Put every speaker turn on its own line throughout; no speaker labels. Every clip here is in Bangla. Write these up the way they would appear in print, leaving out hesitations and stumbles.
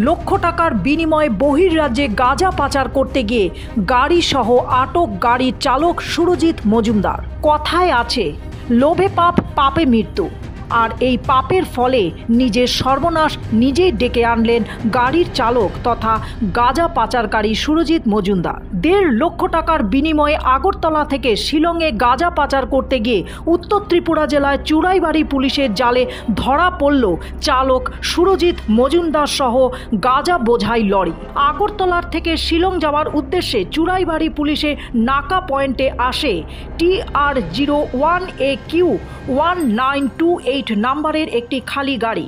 লক্ষ টাকার বিনিময়ে বহির্রাজ্যে গাঁজা পাচার করতে গিয়ে গাড়ি সহ আটক গাড়ির চালক সুরজিৎ মজুমদার। কথায় আছে, লোভে পাপ, পাপে মৃত্যু। আর এই পাপের ফলে নিজের সর্বনাশ নিজেই ডেকে আনলেন গাড়ির চালক তথা গাঁজা পাচারকারী সুরজিৎ মজুমদার। 1.5 লক্ষ টাকার বিনিময়ে আগরতলা থেকে শিলংয়ে গাঁজা পাচার করতে গিয়ে উত্তর ত্রিপুরা জেলায় চুড়াইবাড়ি পুলিশের জালে ধরা পড়ল চালক সুরজিৎ মজুমদার সহ গাঁজা বোঝাই লরি। আগরতলার থেকে শিলং যাওয়ার উদ্দেশ্যে চুড়াইবাড়ি পুলিশের নাকা পয়েন্টে আসে TR01AQ 1928 নাম্বারের একটি খালি গাড়ি।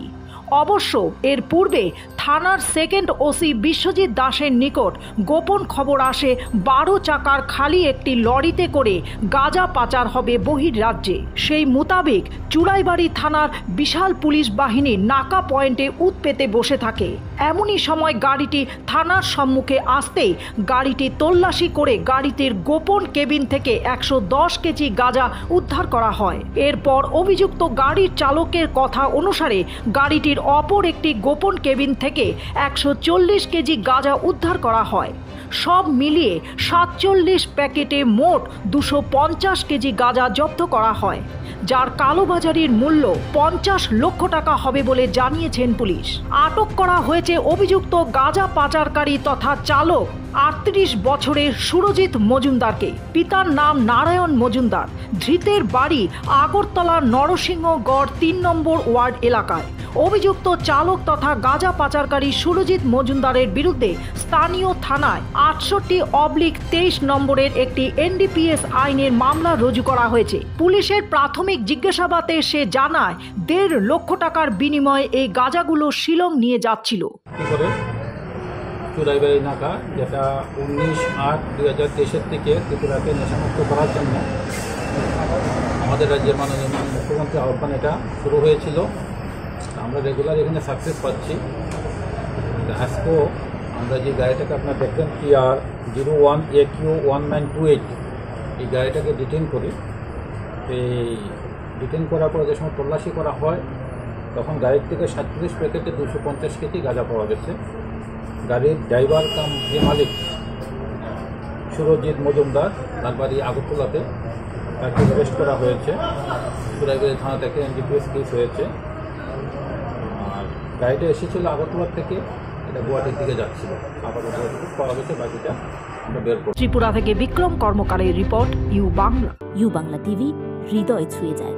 অবশ্য এর পূর্বে থানার সেকেন্ড ওসি বিশ্বজিৎ দাসের নিকট গোপন খবর আসে 12 চাকার খালি একটি লরিতে করে গাঁজা পাচার হবে বহির্রাজ্যে। সেই মোতাবেক চুড়াইবাড়ি থানার বিশাল পুলিশ বাহিনী নাকা পয়েন্টে উত পেতে বসে থাকে। এমনই সময় গাড়িটি থানার সম্মুখে আসতেই গাড়িটি তল্লাশি করে গাড়িটির গোপন কেবিন থেকে 110 কেজি গাঁজা উদ্ধার করা হয়। এরপর অভিযুক্ত গাড়ির চালকের কথা অনুসারে গাড়িটির অপর একটি গোপন কেবিন থেকে 140 কেজি গাঁজা উদ্ধার করা হয়। সব মিলিয়ে 47 প্যাকেটে মোট 250 কেজি গাঁজা জব্দ করা হয়, যার কালোবাজারির মূল্য 50 লক্ষ টাকা হবে বলে জানিয়েছেন পুলিশ। আটক করা হয়েছে অভিযুক্ত গাঁজা পাচারকারী তথা চালক 38 বছরের সুরজিৎ মজুমদারকে। পিতার নাম নারায়ণ মজুমদার। ধৃতের বাড়ি আগরতলা নরসিংহগড় 3 নম্বর ওয়ার্ড এলাকায়। অভিযুক্ত চালক তথা গাঁজা পাচারকারী সুরজিৎ মজুমদারের বিরুদ্ধে স্থানীয় থানায় 68/23 নম্বরের একটি NDPS আইনের মামলা রুজু করা হয়েছে। পুলিশের প্রাথমিক জিজ্ঞাসাবাদে সে জানায় 1.5 লক্ষ টাকার বিনিময়ে এই গাঁজাগুলো শিলং নিয়ে যাচ্ছিল।
চুড়াইবাড়ি নাকা, যেটা 19/8/2023 থেকে ত্রিপুরাকে নেশামুক্ত করার জন্য আমাদের রাজ্যের মাননীয় মুখ্যমন্ত্রী আহ্বান এটা শুরু হয়েছিল। আমরা রেগুলার এখানে সাকসেস পাচ্ছি। আজকেও আমরা যে গাড়িটাকে আপনার দেখবেন TR01AQ 1928, এই গাড়িটাকে ডিটেন করি। এই ডিটেন করার পরে যে সময় তল্লাশি করা হয় তখন গাড়ির থেকে 37 প্যাকেটে 250 কেজি গাঁজা পাওয়া গেছে। গাড়ির ড্রাইভার কাম যে মালিক সুরজিৎ মজুমদার, তার বাড়ি আগরতলাতে, তাকে অ্যারেস্ট করা হয়েছে। চুড়াইবাড়ি থানা থেকে NDPS কেস হয়েছে। আর গাড়িটা এসেছিল আগরতলার থেকে, এটা গুয়াহাটির দিকে যাচ্ছিল। আবার গুয়াহাটিতে পাওয়া গেছে, বাকিটা আমরা বের করব।
ত্রিপুরা থেকে বিক্রম কর্মকারের report, U Bangla.
U Bangla TV, হৃদয় ছুঁয়ে যায়।